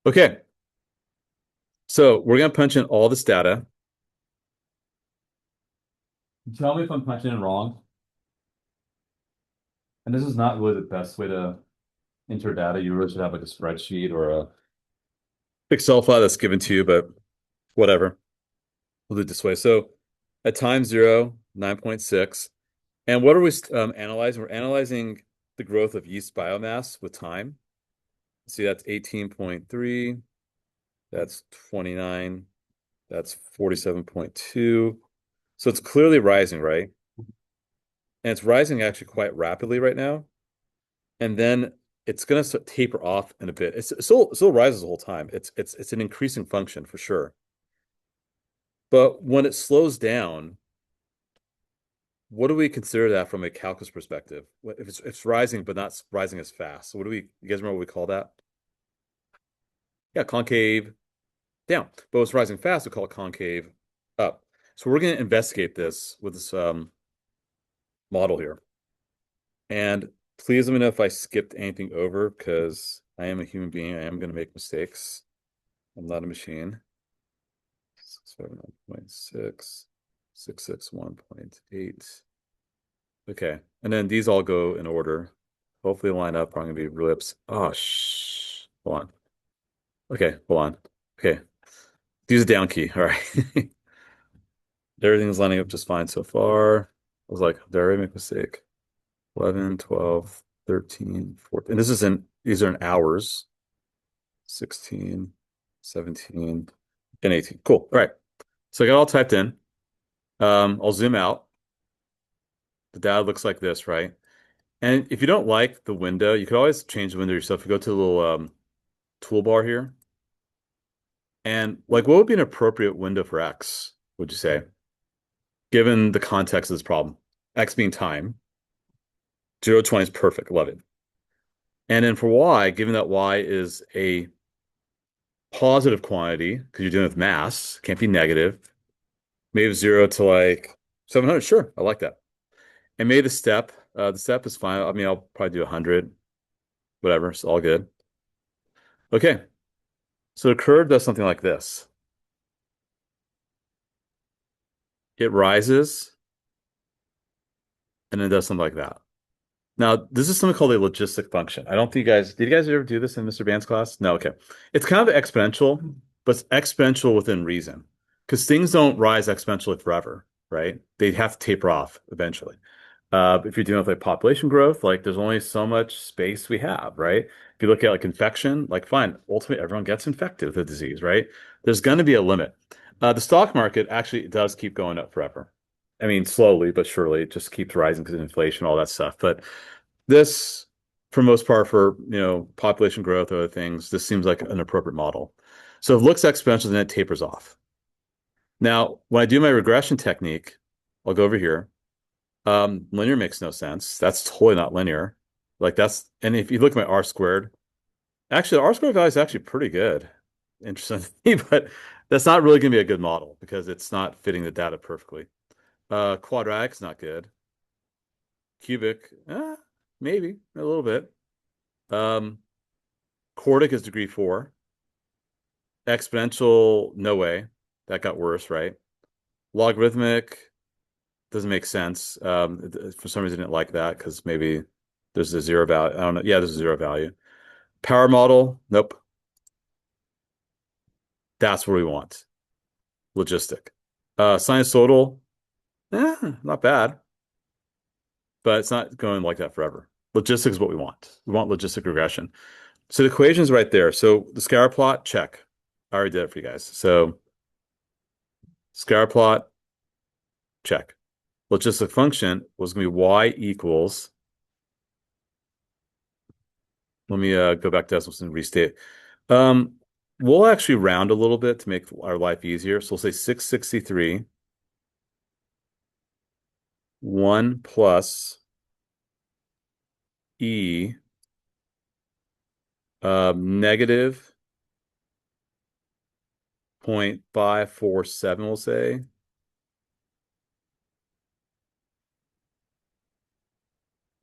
Okay, so we're gonna punch in all this data. Tell me if I'm punching in wrong. And this is not really the best way to enter data. You really should have like a spreadsheet or a Excel file that's given to you, but whatever. We'll do it this way. So at time zero, 9.6. And what are we analyzing? We're analyzing the growth of yeast biomass with time. See, that's 18.3. That's 29. That's 47.2. So it's clearly rising, right? And it's rising actually quite rapidly right now. And then it's going to taper off in a bit. It still rises the whole time. It's an increasing function for sure. But when it slows down, what do we consider that from a calculus perspective? If it's rising but not rising as fast? So what do we? You guys remember what we call that? Yeah, concave down. But it's rising fast, we call it concave up. So we're going to investigate this with this model here. And please let me know if I skipped anything over because I am a human being. I am going to make mistakes. I'm not a machine. 7.6, 661.8. Okay. And then these all go in order. Hopefully line up. I'm going to be really upset. Oh, hold on. Okay, hold on. Okay. Use a down key. All right. Everything's lining up just fine so far. I was like, did I make a mistake? 11, 12, 13, 14. And these are in hours. 16, 17, and 18. Cool. All right. So I got all typed in. I'll zoom out. The data looks like this, right? And if you don't like the window, you could always change the window yourself. You go to the little toolbar here. And like, what would be an appropriate window for X, would you say, given the context of this problem? X being time. 0 to 20 is perfect. Love it. And then for Y, given that Y is a positive quantity, because you're dealing with mass, can't be negative. Maybe 0 to like 700. Sure. I like that. And maybe the step is fine. I mean, I'll probably do 100, whatever. It's all good. Okay. So the curve does something like this. It rises and then does something like that. Now, this is something called a logistic function. I don't think did you guys ever do this in Mr. Band's class? No, okay. It's kind of exponential, but it's exponential within reason because things don't rise exponentially forever, right? They have to taper off eventually. If you're dealing with like population growth, like there's only so much space we have, right? If you look at like infection, like fine, ultimately everyone gets infected with the disease, right? There's going to be a limit. The stock market actually does keep going up forever. I mean, slowly but surely, it just keeps rising because of inflation, all that stuff. But this, for most part, for population growth or other things, this seems like an appropriate model. So it looks exponential, then it tapers off. Now, when I do my regression technique, I'll go over here. Linear makes no sense. That's totally not linear. Like and if you look at my R squared, actually, the R squared value is actually pretty good. Interesting, but that's not really going to be a good model because it's not fitting the data perfectly. Quadratic's not good. Cubic, maybe a little bit. Um, Quartic is degree 4. Exponential, no way. That got worse, right? Logarithmic doesn't make sense. For some reason, I didn't like that because maybe there's a zero value. I don't know. Yeah, there's a zero value. Power model, nope. That's what we want. Logistic. Sinusoidal, not bad, but it's not going like that forever. Logistics is what we want. We want logistic regression. So the equation's right there. So the scatter plot, check. I already did it for you guys. So scatter plot, check. Logistic function was going to be y equals. Let me go back to this and restate. Um, we'll actually round a little bit to make our life easier. So we'll say 663, 1 plus e negative 0.547, we'll say,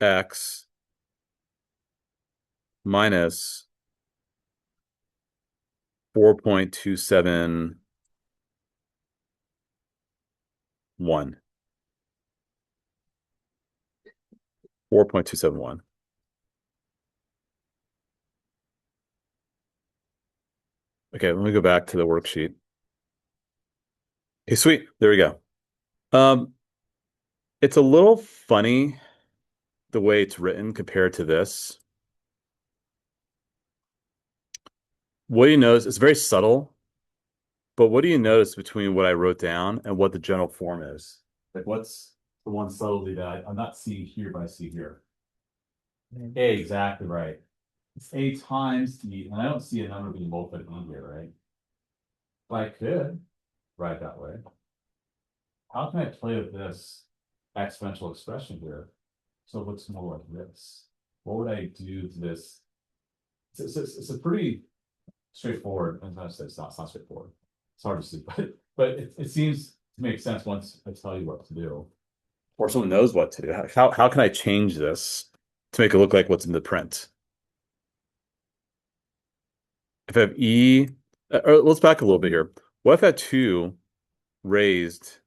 x minus 4.271. 4.271. Okay, let me go back to the worksheet. Okay, sweet. There we go. Um, it's a little funny the way it's written compared to this. What do you notice? It's very subtle, but what do you notice between what I wrote down and what the general form is? Like, what's the one subtlety that I'm not seeing here, but I see here? A, exactly right. It's A times E, and I don't see a number being multiplied in here, right? But I could write it that way. How can I play with this exponential expression here so it looks more like this? What would I do to this? It's a pretty straightforward. I'm gonna say it's not straightforward. It's hard to see, but it seems to make sense once I tell you what to do, or someone knows what to do. How can I change this to make it look like what's in the print? If I have E, or let's back a little bit here. What if I had 2 raised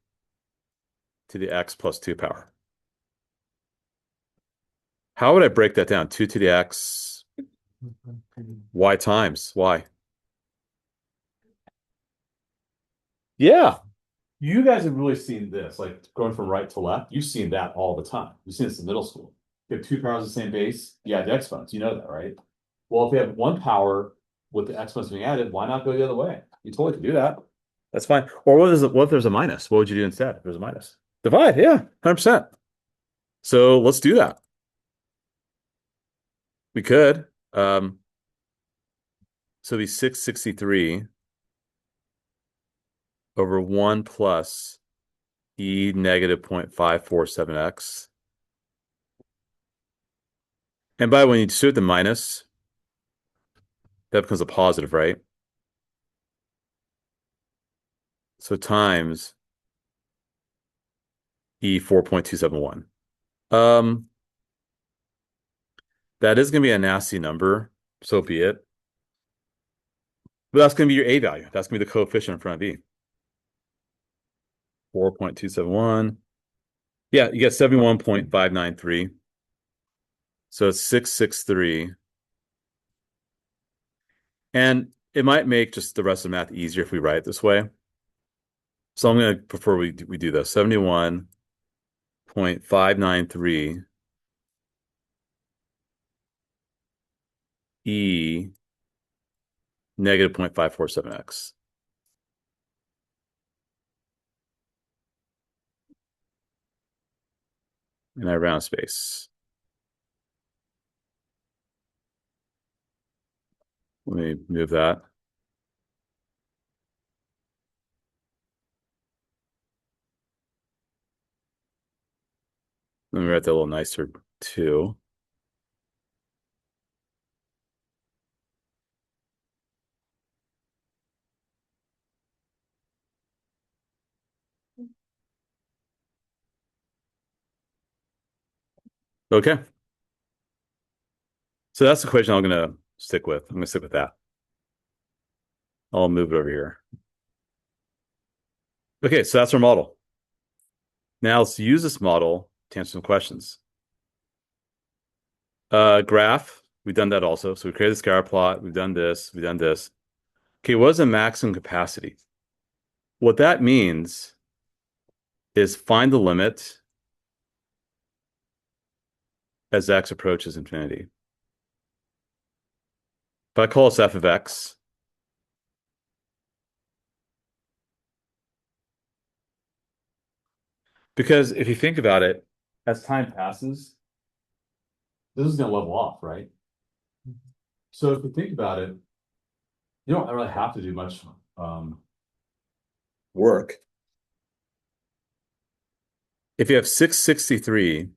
to the x plus 2 power? How would I break that down? 2 to the x, y times y. Yeah, you guys have really seen this, like going from right to left. You've seen that all the time. You've seen this in middle school. You have 2 powers of the same base, you add the exponents. You know that, right? Well, if you have 1 power with the exponents being added, why not go the other way? You totally can do that. That's fine. Or what if there's a minus? What would you do instead if there's a minus? Divide, yeah, 100%. So let's do that. We could. So it'd be 663 over 1 plus e negative 0.547x. And by the way, when you do it the minus, that becomes a positive, right? So times e 4.271. Um, that is going to be a nasty number, so be it. But that's going to be your a value. That's going to be the coefficient in front of e. 4.271. Yeah, you get 71.593. So it's 663. And it might make just the rest of the math easier if we write it this way. So I'm going to prefer we do this. 71.593 e negative 0.547x. And I round space. Let me move that. Let me write that a little nicer too. Okay. So that's the equation I'm going to stick with. I'm going to stick with that. I'll move it over here. Okay, so that's our model. Now let's use this model to answer some questions. Graph, we've done that also. So we created a scatter plot. We've done this. We've done this. Okay, what is the maximum capacity? What that means is find the limit as x approaches infinity. If I call this f of x, because if you think about it, as time passes, this is going to level off, right? So if you think about it, you don't really have to do much work. If you have 663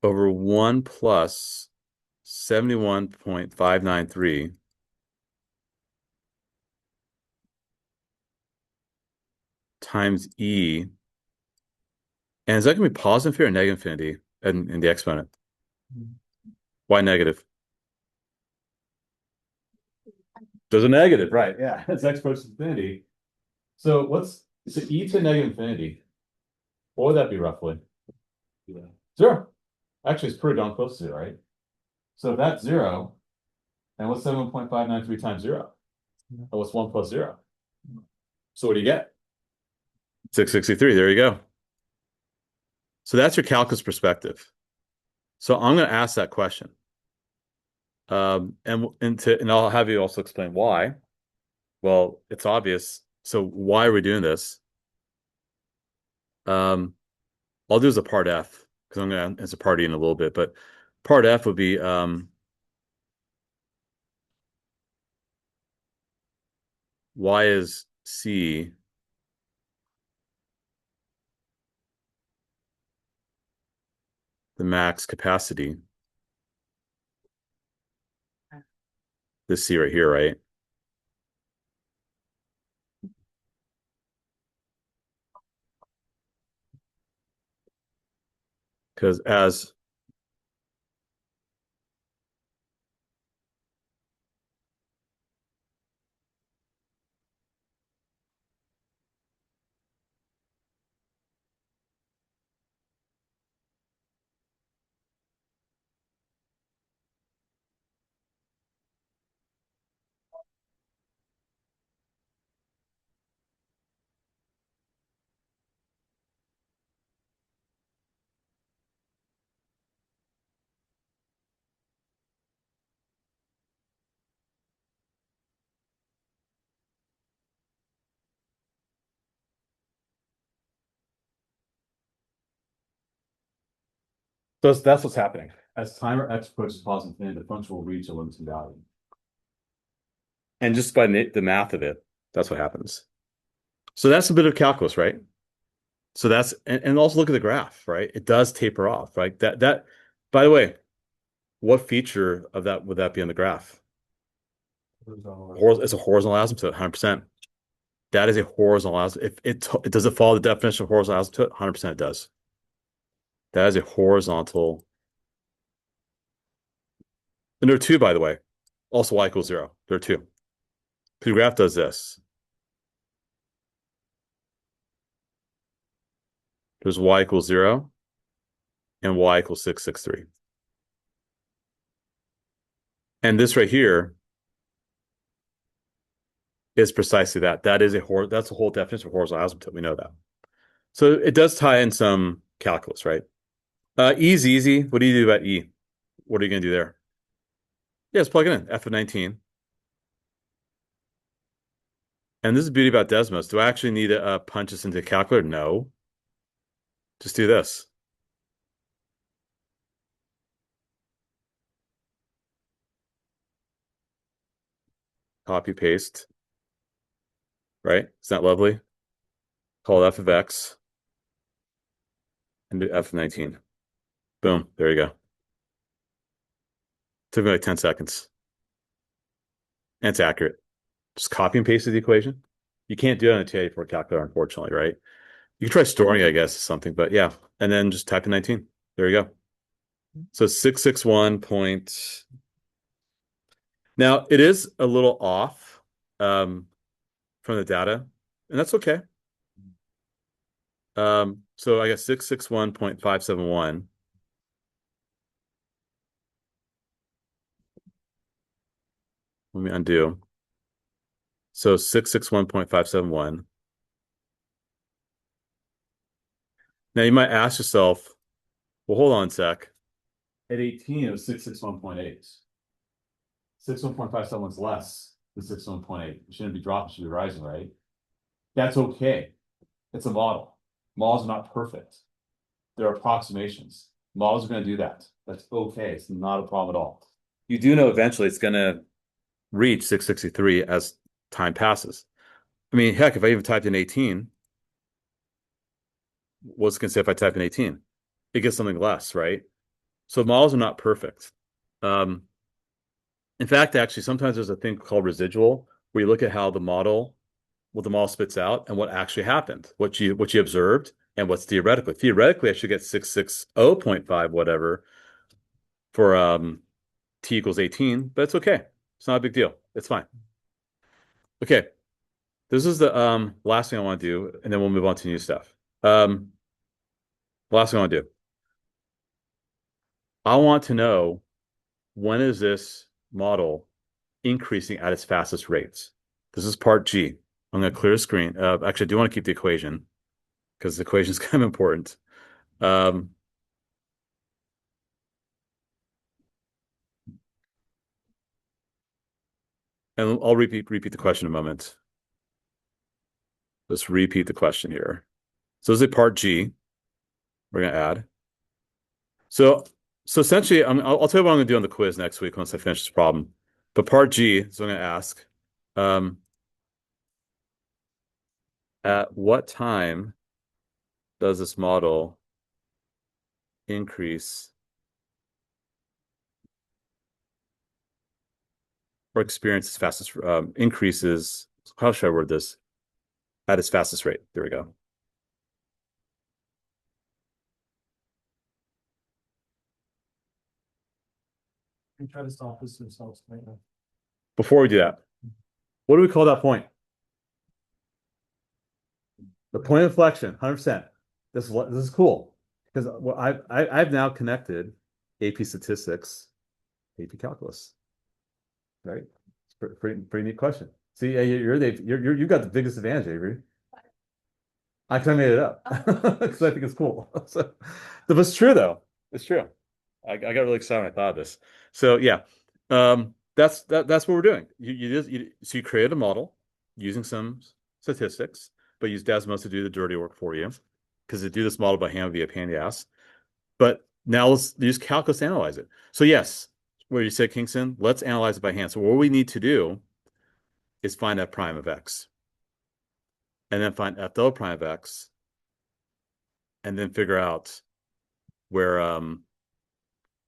over 1 plus 71.593 times e, and is that going to be positive infinity or negative infinity in the exponent? Why negative? There's a negative, right? Yeah, as x approaches infinity. So so e to negative infinity. What would that be roughly? Yeah. Zero. Actually, it's pretty darn close to zero, right? So if that's zero, and what's 7.593 times zero? Oh, what's one plus zero? So what do you get? 663. There you go. So that's your calculus perspective. So I'm going to ask that question. And I'll have you also explain why. Well, it's obvious. So why are we doing this? Um, I'll do as a part F because I'm going to answer part E in a little bit, but part F would be why is C the max capacity? This C right here, right? Because as that's what's happening. As timer x approaches positive infinity, the function will reach a limiting value. And just by the math of it, that's what happens. So that's a bit of calculus, right? So that's and also look at the graph, right? It does taper off, right? By the way, what feature of that would that be on the graph? It's a horizontal asymptote, 100%. That is a horizontal asymptote. If it does it follow the definition of horizontal asymptote? 100% it does. That is a horizontal. And there are two, by the way. Also y equals zero. There are two. The graph does this. There's y equals zero and y equals 663. And this right here is precisely that. That's the whole definition of horizontal asymptote. We know that. So it does tie in some calculus, right? E is easy. What do you do about E? What are you going to do there? Yeah, just plug it in. F of 19. And this is the beauty about Desmos. Do I actually need to punch this into a calculator? No. Just do this. Copy, paste. Right? Isn't that lovely? Call it F of X and do F of 19. Boom. There you go. Took me like 10 seconds. And it's accurate. Just copy and paste the equation. You can't do it on a TI-84 calculator, unfortunately, right? You can try storing, I guess, something, but yeah. And then just type in 19. There you go. So 661 point. Now it is a little off from the data, and that's okay. So I guess 661.571. Let me undo. So 661.571. Now you might ask yourself, well, hold on a sec. At 18, it was 661.8. 61.57 is less than 61.8. It shouldn't be dropping, it should be rising, right? That's okay. It's a model. Models are not perfect. They're approximations. Models are going to do that. That's okay. It's not a problem at all. You do know eventually it's going to reach 663 as time passes. I mean, heck, if I even typed in 18, what's it going to say if I type in 18? It gets something less, right? So models are not perfect. Um, in fact, actually, sometimes there's a thing called residual where you look at how what the model spits out and what actually happened, what you observed and what's theoretically. Theoretically, I should get 660.5 whatever for t equals 18, but it's okay. It's not a big deal. It's fine. Okay, this is the last thing I want to do, and then we'll move on to new stuff. Um, last thing I want to do. I want to know when is this model increasing at its fastest rates? This is part G. I'm going to clear the screen. Actually, I do want to keep the equation because the equation is kind of important. Um, and I'll repeat the question in a moment. Let's repeat the question here. So this is a part G we're going to add. So so essentially, I'll tell you what I'm going to do on the quiz next week once I finish this problem. But part G is what I'm going to ask. Um, at what time does this model increase or experience its fastest increases? How should I word this? At its fastest rate. There we go. We try to solve this themselves right now. Before we do that, what do we call that point? The point of inflection, 100%. This is cool because I've now connected AP statistics, AP calculus, right? It's pretty neat question. See, you got the biggest advantage, Avery. I kind of made it up because I think it's cool. So, but it's true though. It's true. I got really excited when I thought of this. So yeah, that's what we're doing. So you create a model using some statistics, but use Desmos to do the dirty work for you because they do this model by hand would be a pain in the ass. But now let's use calculus to analyze it. So yes, where you said Kingston, let's analyze it by hand. So what we need to do is find f prime of x, and then find f double prime of x, and then figure out where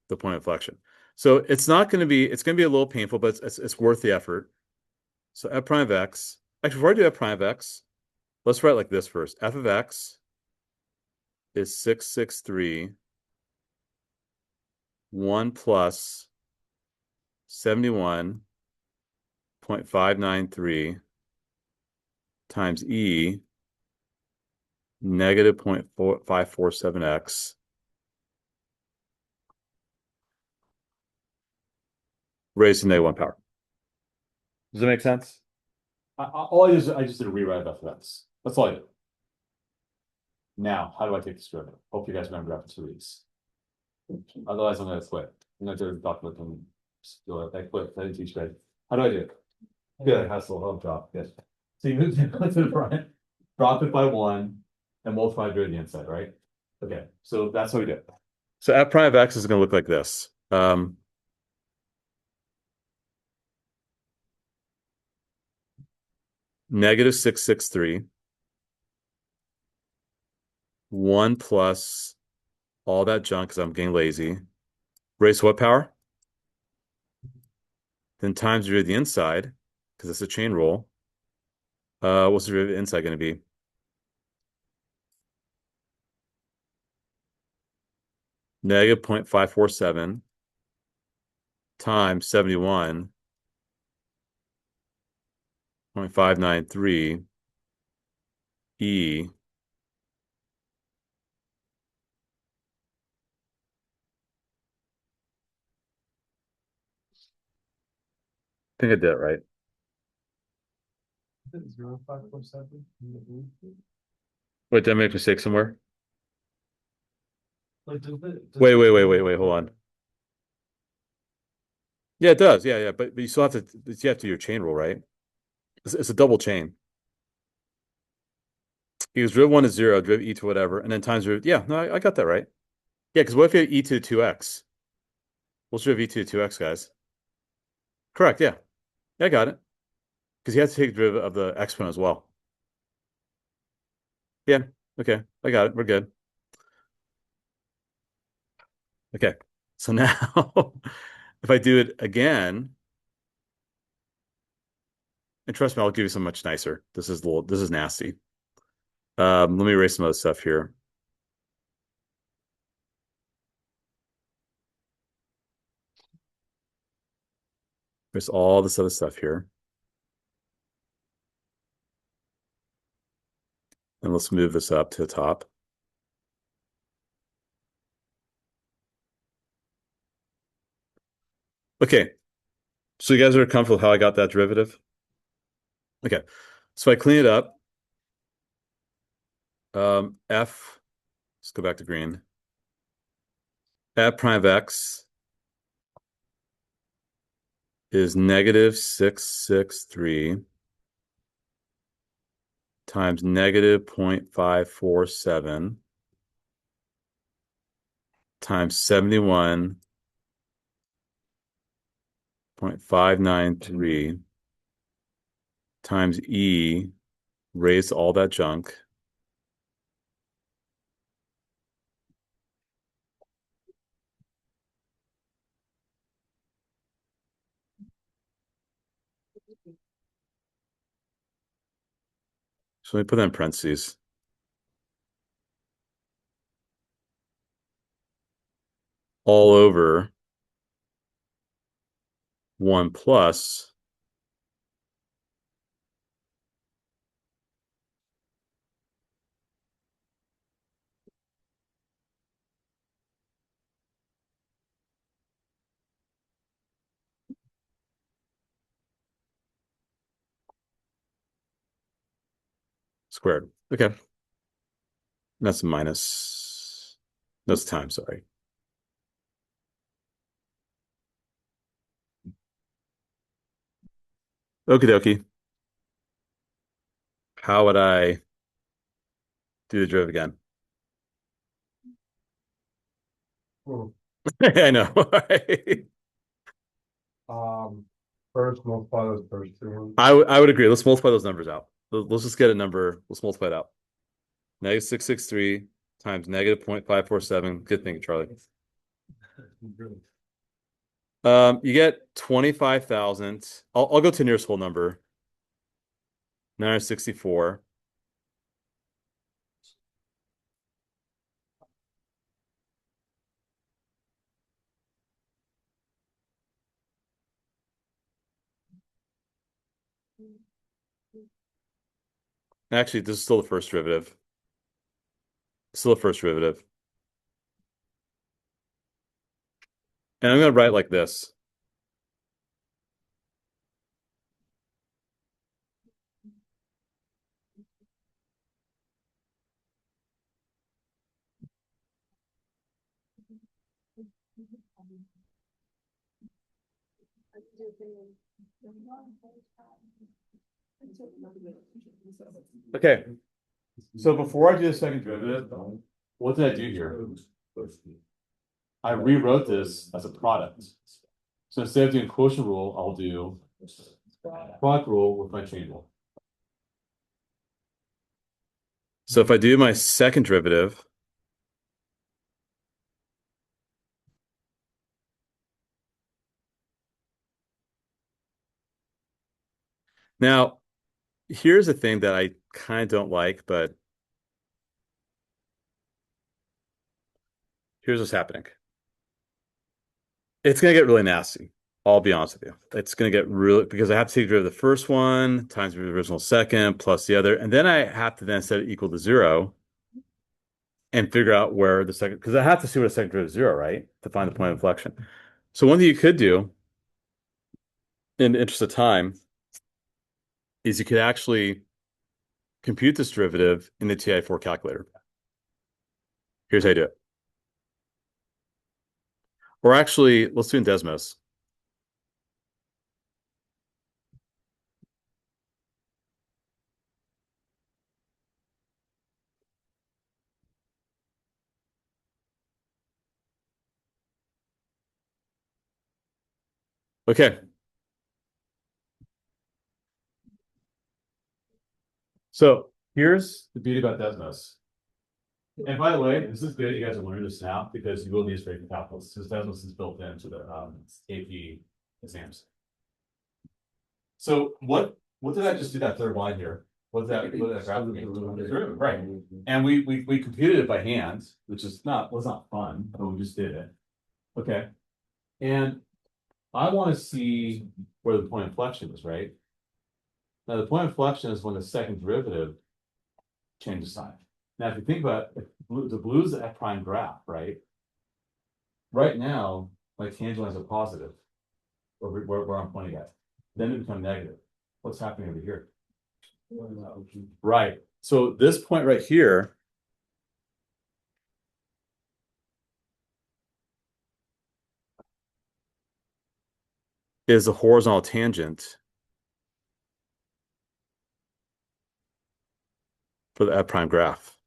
the point of inflection. So it's going to be a little painful, but it's worth the effort. So f prime of x, actually, before I do f prime of x, let's write like this first. F of x is 663, 1 plus 71.593 times e negative 0.547x raised to -1 power. Does that make sense? I just did a rewrite of f of x. That's all I did. Now, how do I take this derivative? Hope you guys remember after 2 weeks. Otherwise, I'm going to quit. I'm going to do a document and I quit. I didn't teach grade. How do I do it? Good. Has a little drop. Yes. So you move to the front, drop it by 1, and multiply through the inside, right? Okay. So that's what we do. So f prime of x is going to look like this. Negative 663, 1 plus all that junk because I'm getting lazy. Raise to what power? Then times the derivative of the inside, because it's a chain rule. What's the derivative of the inside going to be? Negative 0.547 times 71.593 E. I think I did it right. 0.547. Wait, did I make a mistake somewhere? Like, Wait, hold on. Yeah, it does. Yeah. But you still have to do your chain rule, right? It's a double chain. Because derivative 1 is 0, derivative e to whatever, and then times derivative. Yeah, no, I got that right. Yeah, because what if you had e to the 2x? What's derivative e to the 2x, guys? Correct, yeah. Yeah, I got it. Because you have to take the derivative of the exponent as well. Yeah, okay, I got it. We're good. Okay, so now if I do it again, and trust me, I'll give you something much nicer. This is nasty. Let me erase some other stuff here. There's all this other stuff here. let's move this up to the top. Okay, so you guys are comfortable with how I got that derivative? Okay, so I clean it up. F, let's go back to green. F prime of x is negative 663 times negative 0.547 times 71.593 times e raised to all that junk. So let me put that in parentheses. All over 1 plus squared. Okay. That's minus. That's time, sorry. Okie dokie. How would I do the derivative again? Hmm. I know. Right? Um, First multiply those first two ones. I would agree. Let's multiply those numbers out. Let's just get a number. Let's multiply it out. Negative 663 times negative 0.547. Good thinking, Charlie. You get 25,000. I'll go to nearest whole number. 964. Actually, this is still the first derivative. Still the first derivative. And I'm going to write like this. Okay. So before I do the second derivative, what did I do here? I rewrote this as a product. So instead of doing quotient rule, I'll do product rule with my chain rule. So if I do my second derivative, now here's a thing that I kind of don't like, but here's what's happening. It's going to get really nasty. I'll be honest with you. It's going to get really, because I have to take derivative of the first one times the original second plus the other. And then I have to then set it equal to 0 and figure out where the second, because I have to see what a second derivative is 0, right? To find the point of inflection. So one thing you could do in the interest of time is you could actually compute this derivative in the TI4 calculator. Here's how you do it. Or actually, let's do it in Desmos. Okay. So here's the beauty about Desmos. And by the way, this is good. You guys are learning this now because you will need this for calculus because Desmos is built into the AP exams. So what did I just do that third line here? What did that graph mean? Right. And we computed it by hand, which is was not fun, but we just did it. Okay. And I want to see where the point of inflection is, right? Now the point of inflection is when the second derivative change the sign. Now, if you think about it, the blue is the F prime graph, right? Right now, my tangent lines are positive, where I'm pointing at. Then they become negative. What's happening over here? Right. So this point right here is a horizontal tangent for the F prime graph.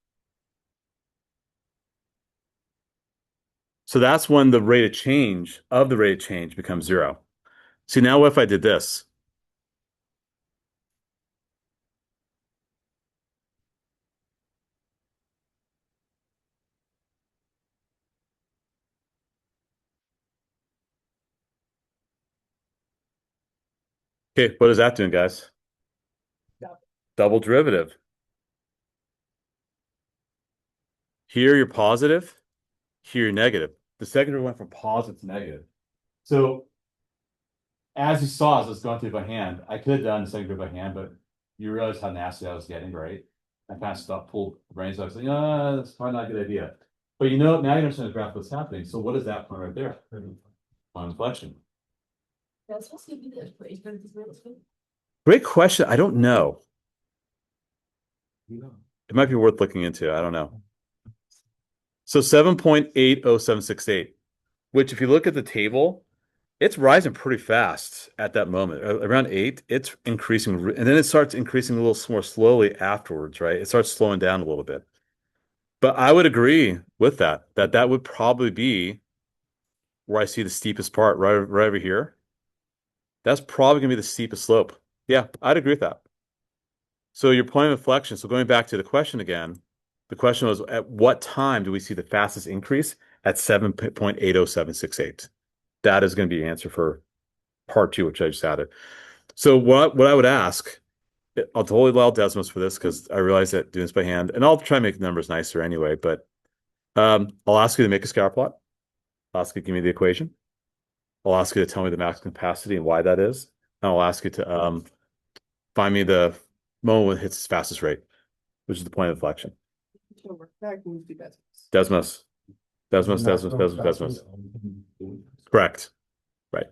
So that's when the rate of change of the rate of change becomes zero. See, now what if I did this? Okay, what is that doing, guys? Double derivative. Here you're positive, here you're negative. The second derivative went from positive to negative. So as you saw as I was going through by hand, I could have done the second derivative by hand, but you realize how nasty I was getting, right? I kind of stopped, pulled the brains out. I was like, that's probably not a good idea. But now you understand the graph what's happening. So what is that point right there? On inflection. Great question. I don't know. It might be worth looking into. I don't know. So 7.80768, which if you look at the table, it's rising pretty fast at that moment. Around 8, it's increasing, and then it starts increasing a little more slowly afterwards, right? It starts slowing down a little bit. But I would agree with that would probably be where I see the steepest part, right over here. That's probably gonna be the steepest slope. Yeah, I'd agree with that. So your point of inflection, so going back to the question again, the question was at what time do we see the fastest increase? At 7.80768. That is going to be the answer for part two, which I just added. So what I would ask, I'll totally allow Desmos for this because I realize that doing this by hand, and I'll try and make the numbers nicer anyway, but I'll ask you to make a scatter plot. I'll ask you to give me the equation. I'll ask you to tell me the maximum capacity and why that is. And I'll ask you to find me the moment when it hits its fastest rate, which is the point of inflection. Desmos. Desmos. Correct. Right.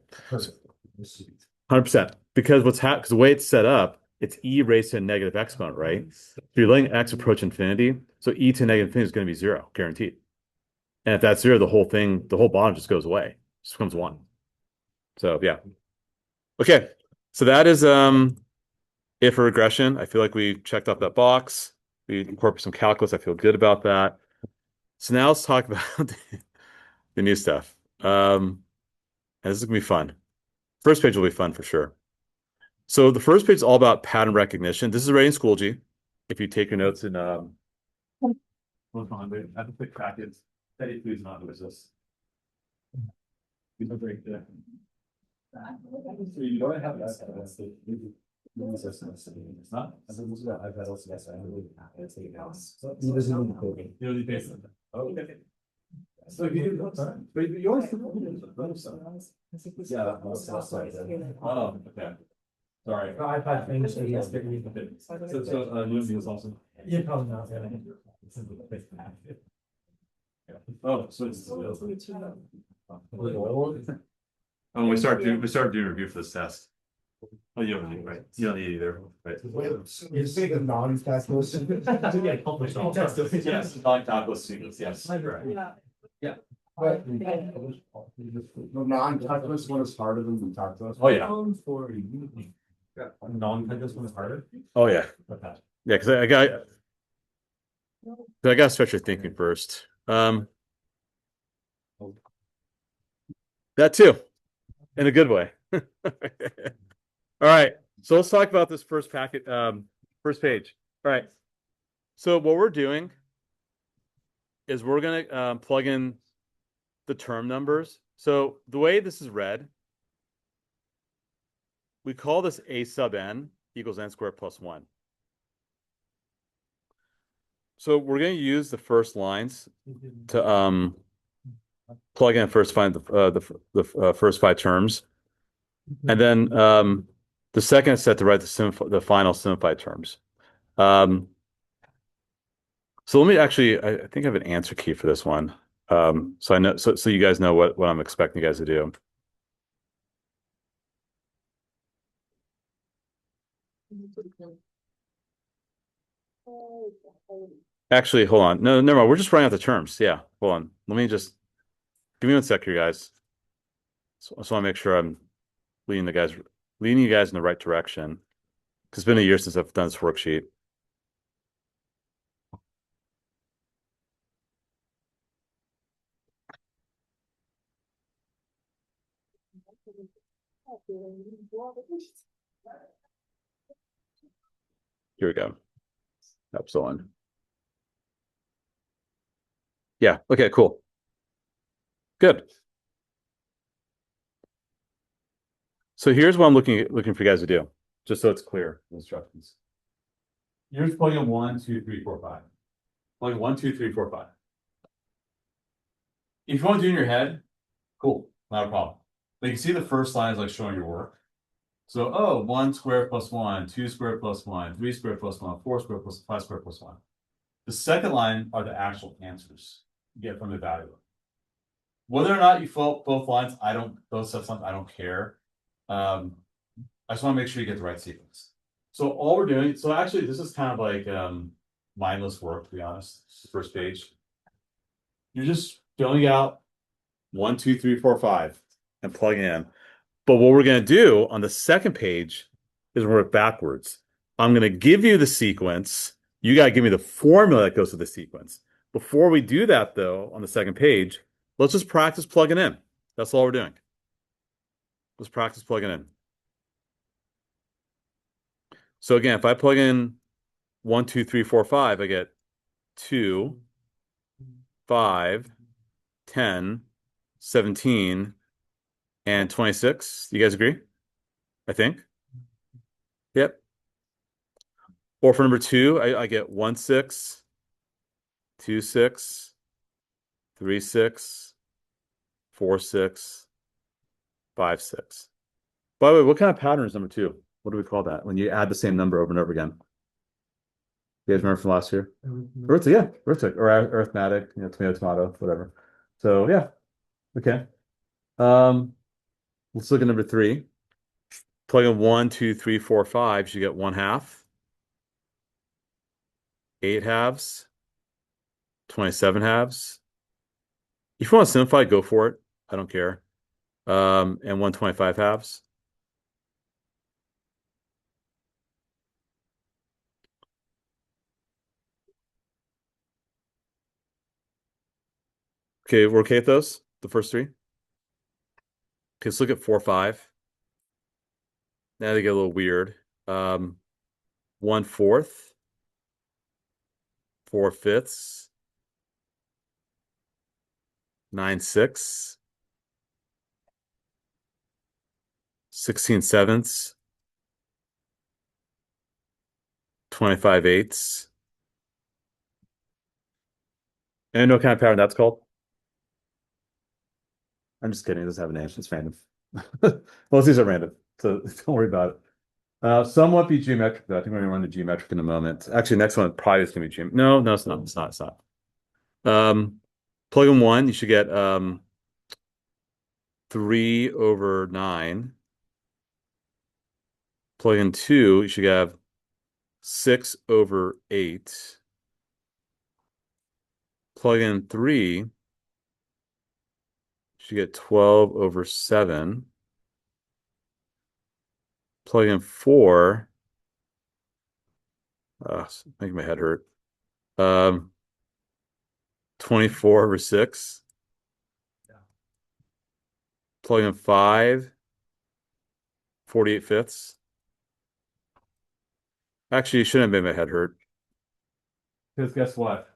100%. Because because the way it's set up, it's e raised to a negative exponent, right? So you're letting x approach infinity. So e to negative infinity is going to be zero, guaranteed. And if that's zero, the whole bottom just goes away. It just becomes one. So yeah. Okay. So that is it for regression. I feel like we checked off that box. We incorporated some calculus. I feel good about that. So now let's talk about the new stuff. And this is gonna be fun. First page will be fun for sure. So the first page is all about pattern recognition. This is already in Schoology. If you take your notes in hold on, wait, I have a quick bracket. Teddy, please not lose this. These are break there. So you don't have that. It's not. I've had also yes, I he doesn't need the coding. You don't need to. Oh, okay. So if you do, but yours. Yeah. Oh, okay. Sorry. No, I've had things that yes, so new is awesome. Yeah, probably not. Oh, so it's oh, we start doing review for this test. Oh, you don't need, right? You don't need either, right? You say the non-calculus. Yes, non-calculus students, yes. Yeah. Yeah. But the non-calculus one is harder than the calculus. Oh, yeah. Non-calculus one is harder. Oh, yeah. Okay. Yeah, because I got to stretch your thinking first. That too, in a good way. All right, so let's talk about this first packet, first page. All right, so what we're doing is we're gonna plug in the term numbers. So the way this is read, we call this a sub n equals n squared plus 1. So we're going to use the first lines to plug in first, find the first 5 terms, and then the second set to write the final simplified terms. So let me actually, I think I have an answer key for this one. So I know, so you guys know what I'm expecting you guys to do. Actually, hold on. No, never mind. We're just running out the terms. Yeah, hold on. Let me just give me 1 sec here, guys. So I make sure I'm leading the guys, leading you guys in the right direction. Because it's been a year since I've done this worksheet. Here we go. Epsilon. Yeah. Okay. Cool. Good. So here's what I'm looking for you guys to do, just so it's clear. Instructions. Here's plug in 1, 2, 3, 4, 5. Plug in 1, 2, 3, 4, 5. If you want to do it in your head, cool, not a problem. But you can see the first line is like showing your work. So, oh, 1 squared plus 1, 2 squared plus 1, 3 squared plus 1, 4 squared plus 5 squared plus 1. The second line are the actual answers you get from the value. Whether or not you fill both lines, those sublines, I don't care. I just want to make sure you get the right sequence. So all we're doing, so actually this is kind of like mindless work, to be honest. First page. You're just filling out 1, 2, 3, 4, 5 and plugging in. But what we're going to do on the second page is work backwards. I'm going to give you the sequence. You got to give me the formula that goes to the sequence. Before we do that, though, on the second page, let's just practice plugging in. That's all we're doing. Let's practice plugging in. So again, if I plug in 1, 2, 3, 4, 5, I get 2, 5, 10, 17, and 26. You guys agree? I think. Yep. Or for number 2, I get 1, 6, 2, 6, 3, 6, 4, 6, 5, 6. By the way, what kind of pattern is number 2? What do we call that when you add the same number over and over again? You guys remember from last year? Arithmetic, yeah, arithmetic or arithmetic, tomato, tomato, whatever. So yeah, okay. Let's look at number 3. Plug in 1, 2, 3, 4, 5. You get 1/2, 8 halves, 27 halves. If you want to simplify, go for it. I don't care. And 125 halves. Okay, we're okay with those, the first 3. Okay, let's look at 4, 5. Now they get a little weird. 1/4, 4/5, 9/6, 16/7, 25/8. And I know what kind of pattern that's called. I'm just kidding. It doesn't have a name. It's random. Most of these are random, so don't worry about it. Some won't be geometric, though. I think we're going to run the geometric in a moment. Actually, next one probably is going to be geometric. No, no, it's not. It's not. It's not. Plug in 1, you should get 3/9. Plug in 2, you should have 6/8. Plug in 3, you should get 12/7. Plug in 4, making my head hurt. 24/6. Plug in 5, 48/5. Actually, you shouldn't have made my head hurt. Because guess what?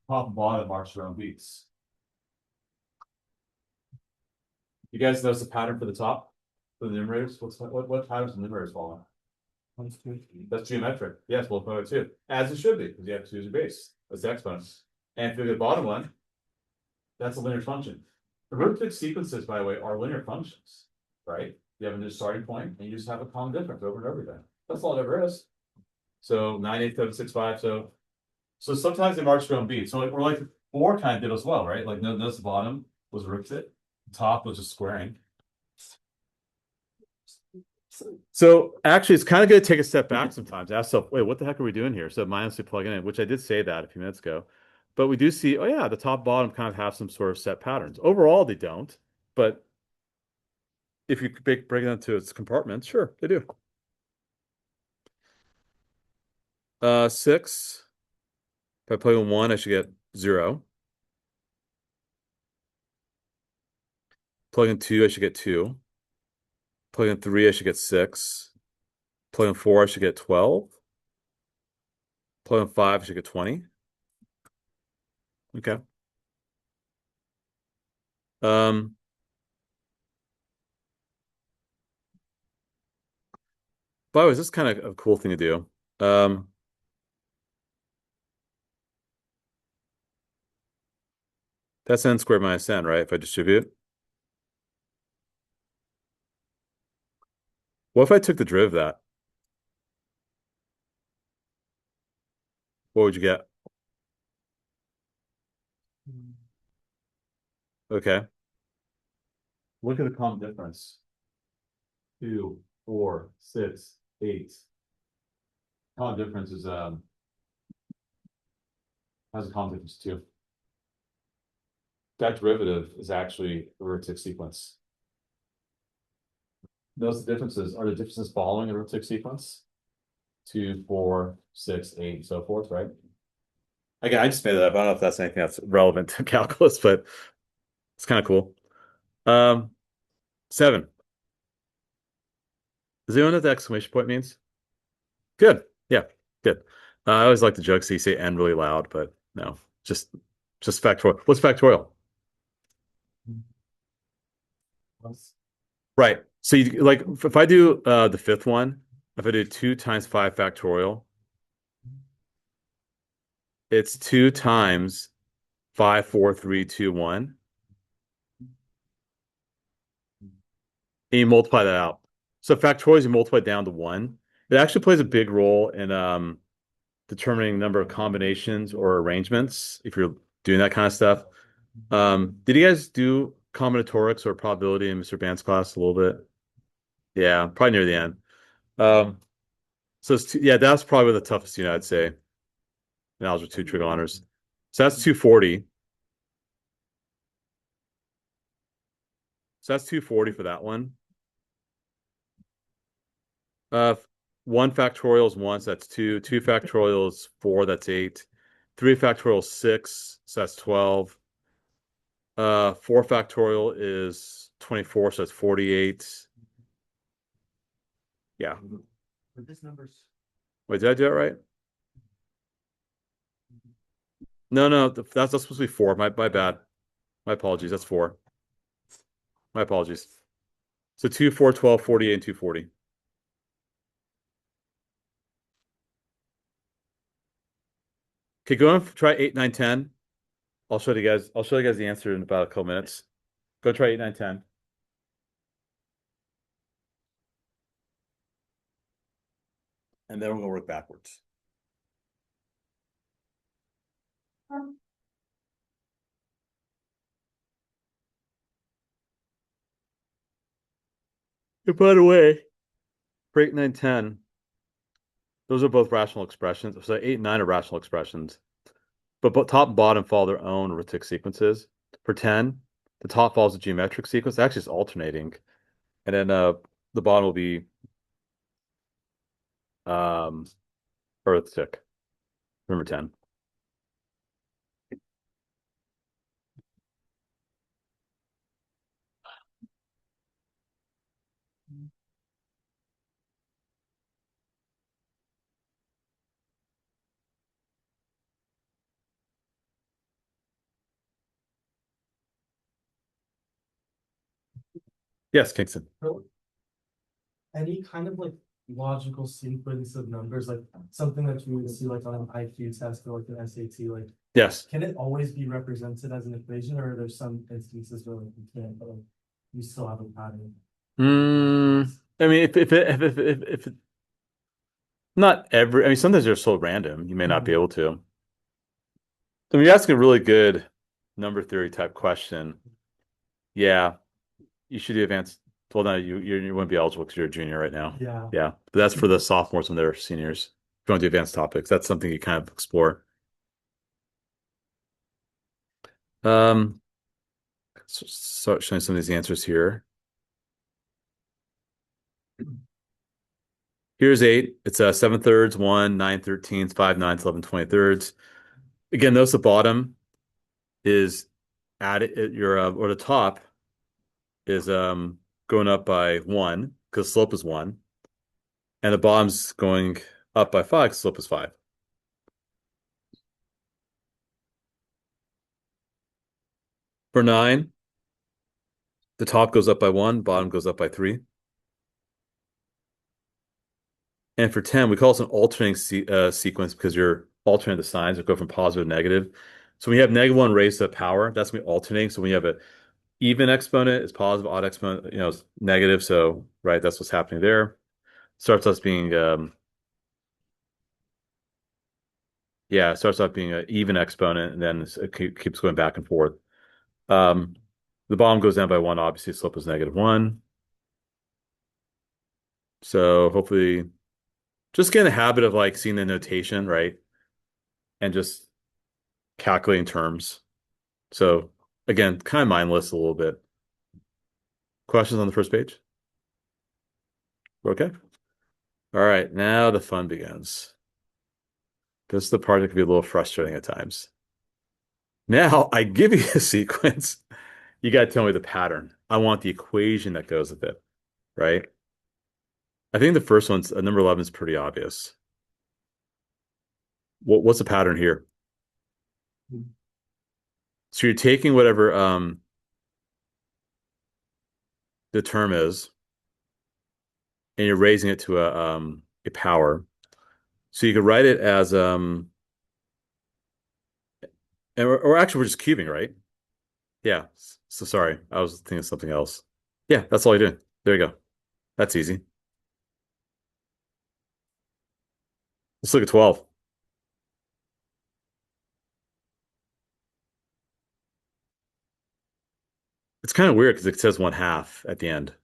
Top and bottom march their own beats. You guys notice the pattern for the top? For the numerators? What patterns the numerators fall on? That's geometric. Yes, we'll put it 2. As it should be, because you have 2 as your base. That's the exponent. And if you look at the bottom one, that's a linear function. Arithmetic sequences, by the way, are linear functions, right? You have a new starting point, and you just have a common difference over and over again. That's all it ever is. So 9, 8, 7, 6, 5. So So sometimes they march their own beat. So like, we're like four kind of did as well, right? Like notice the bottom was rooted, the top was just squaring. So actually, it's kind of good to take a step back sometimes. Ask yourself, wait, what the heck are we doing here? So mindlessly plugging in, which I did say that a few minutes ago. But we do see, oh yeah, the top bottom kind of have some sort of set patterns. Overall, they don't. But if you break it into its compartments, sure, they do. Six. If I plug in one, I should get zero. Plug in two, I should get two. Plug in three, I should get six. Plug in four, I should get 12. Plug in five, I should get 20. Okay. Um, by the way, this is kind of a cool thing to do. That's n squared minus n, right? If I distribute. What if I took the derivative of that? What would you get? Okay. Look at the common difference. 2, 4, 6, 8. Common difference is has a common difference too. That derivative is actually a root sequence. Notice the differences. Are the differences following a root sequence? 2, 4, 6, 8, and so forth, right? Again, I just made that up. I don't know if that's anything that's relevant to calculus, but it's kind of cool. Um, 7. Does anyone know what the exclamation point means? Good. Yeah, good. I always like the joke, so you say "n" really loud, but no, just factorial. What's factorial? Right. So you like if I do the fifth one, if I do 2 times 5 factorial, it's 2 times 5, 4, 3, 2, 1. And you multiply that out. So factorial is you multiply down to 1. It actually plays a big role in determining number of combinations or arrangements if you're doing that kind of stuff. Did you guys do combinatorics or probability in Mr. Band's class a little bit? Yeah, probably near the end. Um, so yeah, that's probably the toughest unit I'd say in algebra two trig honors. So that's 240. So that's 240 for that one. Uh, 1 factorial is 1, so that's 2. 2 factorial is 4, that's 8. 3 factorial is 6, so that's 12. 4 factorial is 24, so that's 48. Yeah. But this number's Wait, did I do that right? No, no, that's supposed to be 4. My bad. My apologies. That's 4. My apologies. So 2, 4, 12, 48, and 240. Okay, go on, try 8, 9, 10. I'll show you guys the answer in about a couple minutes. Go try 8, 9, 10. And then we're gonna work backwards. And by the way, for 8, 9, 10, those are both rational expressions. So 8 and 9 are rational expressions. But top and bottom follow their own arithmetic sequences. For 10, the top follows a geometric sequence. Actually, it's alternating. And then the bottom will be um arithmetic. Remember 10. Yes, Kingston. so any kind of like logical sequence of numbers, like something that you would see like on an IQ test or like an SAT, like Yes. can it always be represented as an equation, or are there some instances where like you can't, but like you still have a pattern? I mean, if not every, I mean, sometimes they're so random, you may not be able to. I mean, you're asking a really good number theory type question. Yeah, you should do advanced. Well, no, you wouldn't be eligible because you're a junior right now. Yeah. Yeah, but that's for the sophomores when they're seniors. If you want to do advanced topics, that's something you kind of explore. Um, so showing some of these answers here. Here's 8. It's 7/3, 1, 9/13, 5 9 11 20/3. Again, notice the bottom is added your or the top is going up by 1 because slope is 1, and the bottom's going up by 5 because slope is 5. For 9, the top goes up by 1, bottom goes up by 3. And for 10, we call this an alternating sequence because you're alternating the signs that go from positive to negative. So when you have -1 raised to the power, that's going to be alternating. So when you have an even exponent, it's positive, odd exponent, it's negative. So, right, that's what's happening there. Starts us being, yeah, it starts off being an even exponent, and then it keeps going back and forth. Um, the bottom goes down by 1, obviously, slope is -1. So hopefully, just get in the habit of like seeing the notation, right? And just calculating terms. So again, kind of mindless a little bit. Questions on the first page? Okay. All right, now the fun begins. This is the part that can be a little frustrating at times. Now I give you a sequence. You got to tell me the pattern. I want the equation that goes with it, right? I think the first one's number 11 is pretty obvious. What's the pattern here? So you're taking whatever the term is, and you're raising it to a power. So you could write it as or actually we're just cubing, right? Yeah. So sorry, I was thinking of something else. Yeah, that's all you're doing. There you go. That's easy. Let's look at 12. It's kind of weird because it says 1/2 at the end.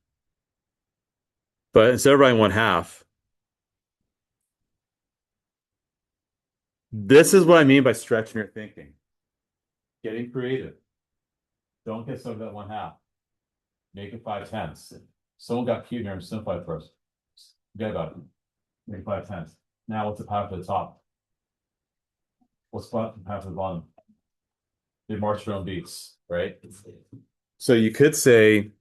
But instead of writing 1/2, this is what I mean by stretching your thinking. Getting creative. Don't get stuck with that 1/2. Make it 5/10. Someone got cute here and simplified for us. Forget about it. Make 5/10. Now what's the path to the top? What's the path to the bottom? They march their own beats, right? So you could say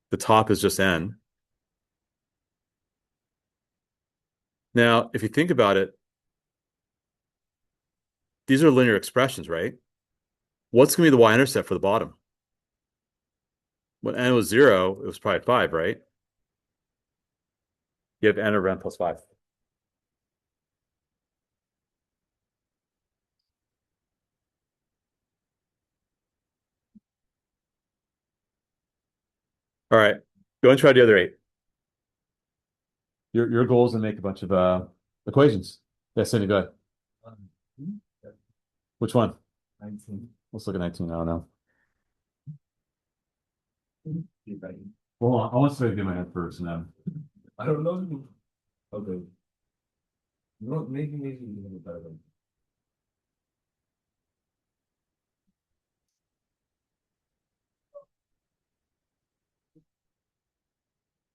the top is just n. Now, if you think about it, these are linear expressions, right? What's going to be the y-intercept for the bottom? When n was 0, it was probably 5, right? You have n over n plus 5. All right, go and try the other 8. Your goal is to make a bunch of equations. Yeah, Cindy, go ahead. Which one? 19. Let's look at 19. I don't know. Hold on. I want to do my head first and then. I don't know. Okay. No, maybe better.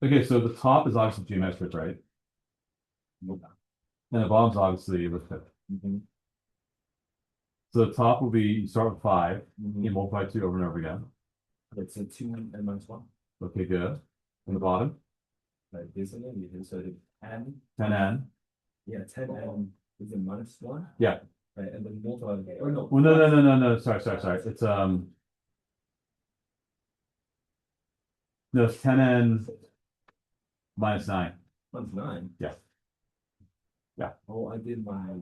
Okay, so the top is obviously geometric, right? And the bottom's obviously arithmetic. So the top will be, you start with 5, you multiply 2 over and over again. It's a 2 and minus 1. Okay, good. And the bottom? Like this and then you can say 10. 10n. Yeah, 10 is a minus 1. Yeah. Right, and then multiply. Or no. Well, no. Sorry. It's no, it's 10n minus 9. Minus 9. Yeah. Yeah. Oh, I did my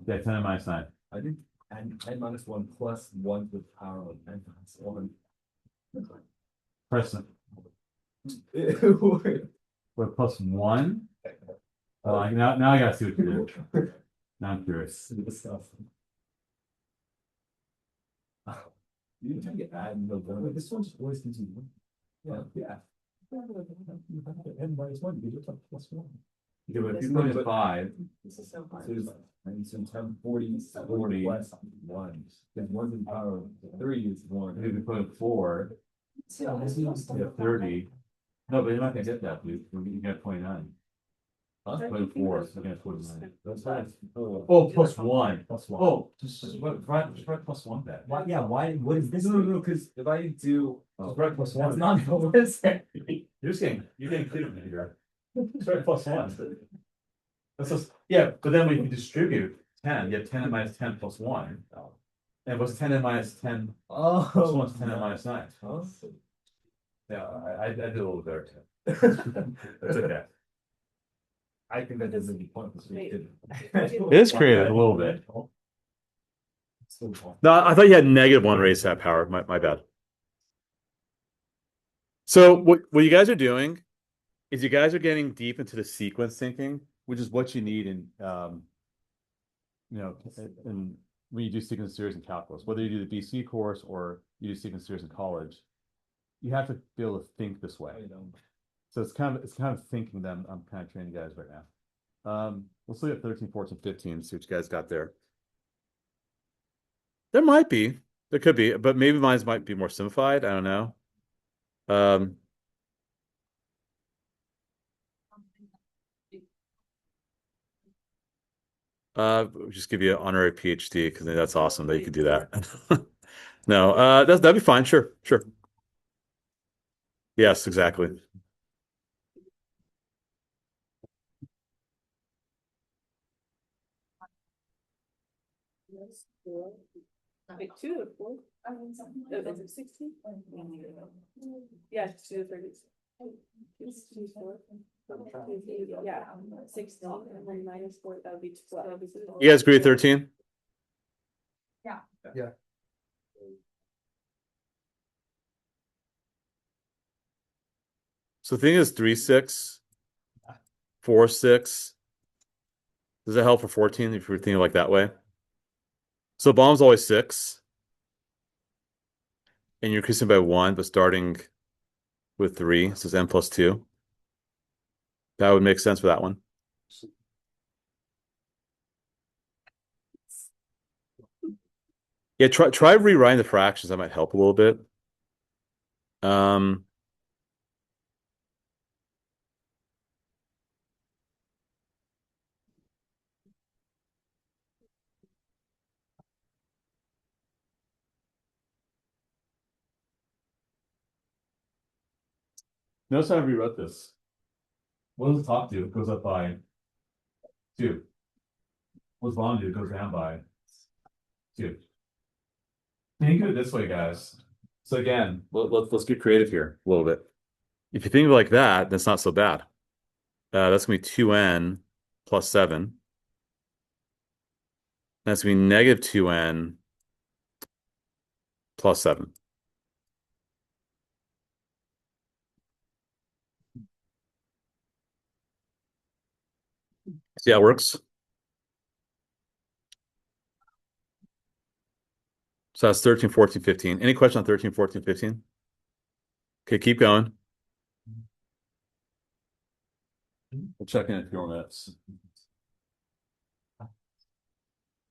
Yeah, 10n minus 9. I did n minus 1 plus 1 to the power of n minus 1. Press Wait. what plus 1? Now I gotta see what you're doing. Now I'm curious. This stuff. You can get add and go down. This one's always continuing. Yeah, yeah. And minus one, you just have plus one. Yeah, but if you put in 5, This is so hard. So it's, and so 10, 40, 40 plus one. Then one's in power of 3 is one. if you put in 4, So this is- you have 30. No, but you're not gonna get that, dude. You get 29. Huh? Put in 4, so you get 49. That's right. Oh, plus 1. Plus one. Oh, just write plus 1 back. Why, yeah, why, what is this? No, because if I do. Just write plus 1. That's not what it said. You're getting clear with me here. Just write plus 1. That's just, yeah, but then when you distribute 10, you have 10 and minus 10 plus 1. And what's 10 and minus 10 Oh. plus 1 is 10 and minus 9. Oh. Yeah, I did a little better too. That's okay. I think that doesn't be pointless. It is creative a little bit. So, No, I thought you had -1 raised to that power. My bad. So what you guys are doing is you guys are getting deep into the sequence thinking, which is what you need in in when you do sequence series in calculus, whether you do the BC course or you do sequence series in college, you have to be able to think this way. So it's kind of thinking that I'm kind of training you guys right now. Let's look at 13, 14, 15, see what you guys got there. There could be, but maybe mine might be more simplified. I don't know. Just give you an honorary PhD because that's awesome that you could do that. No, that'd be fine. Sure. Yes, exactly. Wait, 2 or 4? Is it 16? Yeah, 2 to 30. It's 2, 4. Yeah, 16 and then minus 4, that would be 12. You guys agree with 13? Yeah. So the thing is 3, 6, 4, 6. Does that help for 14 if you're thinking like that way? So bomb's always 6. And you're increasing by 1, but starting with 3. So it's n plus 2. That would make sense for that one. Yeah, try rewriting the fractions. That might help a little bit. Notice how I rewrote this. What does the top do? It goes up by 2. What does bottom do? It goes down by 2. Think of it this way, guys. So again, let's get creative here a little bit. If you think of it like that, that's not so bad. That's gonna be 2n plus 7. That's gonna be negative 2n plus 7. See how it works? So that's 13, 14, 15. Any question on 13, 14, 15? Okay, keep going. We'll check in a few more minutes.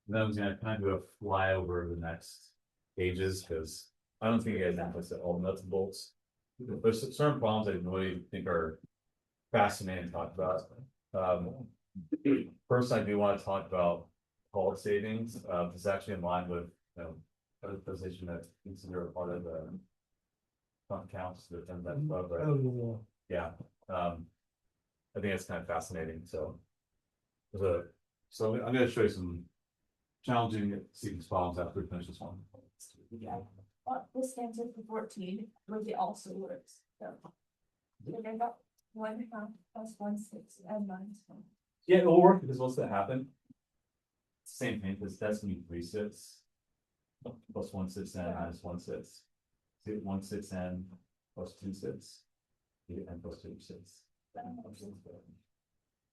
Then I'm gonna kind of do a fly over the next pages because I don't think you guys have all the nuts and bolts. There's certain problems I really think are fascinating to talk about. First, I do want to talk about call savings. It's actually in line with a position that consider a part of the fund counts that above, right? Oh, Yeah. I think it's kind of fascinating. So I'm going to show you some challenging sequence problems after we finish this one. Yeah, this answer for 14 really also works. So I got 1 plus 1 6 and minus 1. Yeah, it'll work because what's that happen? Same thing, because that's gonna be 3 6 plus 1 6 n minus 1 6. 1 6 n plus 2 6. N plus 2 6.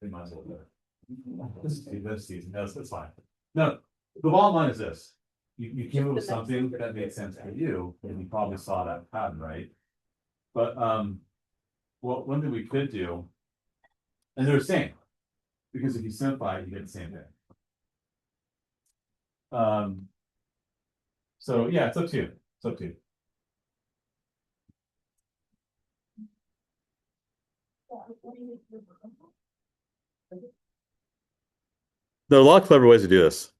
We might as well do it. This season, that's fine. No, the bottom line is this. you came up with The next something number. that made sense for you, and you probably saw that pattern, right? But, well, one thing we could do, and they're the same, because if you simplify, you get the same thing. So yeah, it's up to you. It's up to you. There are a lot of clever ways to do this.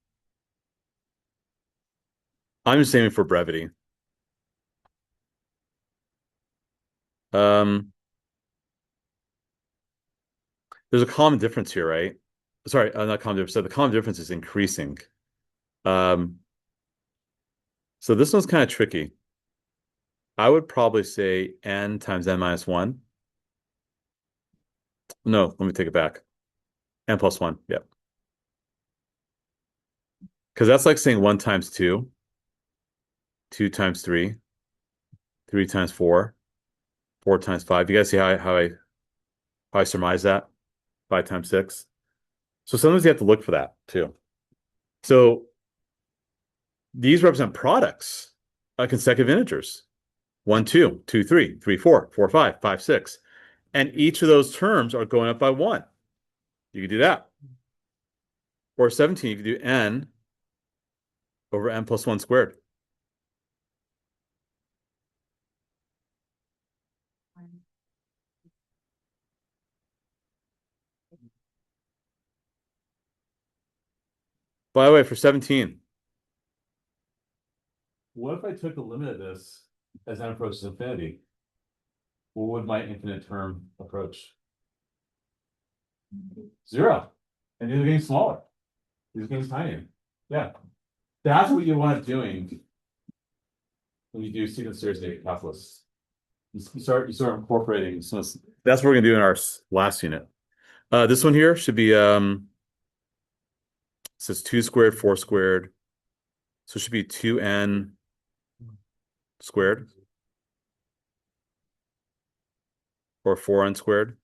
I'm just aiming for brevity. Um, there's a common difference here, right? Sorry, not common difference. So the common difference is increasing. Um, so this one's kind of tricky. I would probably say n times n minus 1. No, let me take it back. N plus 1. Yeah. Because that's like saying 1 times 2, 2 times 3, 3 times 4, 4 times 5. You guys see how I surmise that? 5 times 6. So sometimes you have to look for that too. So these represent products, consecutive integers. 1, 2, 2, 3, 3, 4, 4, 5, 5, 6. And each of those terms are going up by 1. You can do that. Or 17, you can do n over n plus 1 squared. By the way, for 17, what if I took the limit of this as n approaches infinity? What would my infinite term approach? 0. And these are getting smaller. These are getting tinier. Yeah. That's what you want doing when you do secant series data calculus. You start incorporating some. That's what we're gonna do in our last unit. This one here should be it says 2 squared, 4 squared. So it should be 2n squared or 4n squared.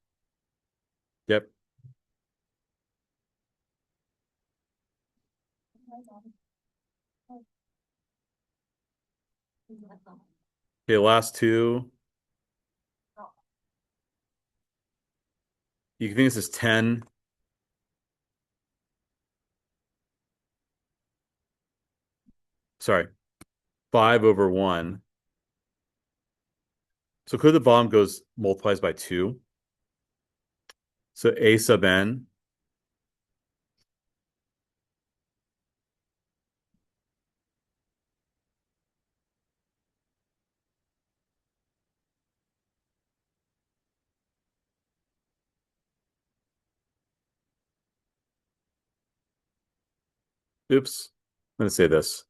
Yep. Okay, last two. You can think this is 10. Sorry, 5 over 1. So clearly the bottom goes multiplies by 2. So a sub n. Oops. I'm going to say this.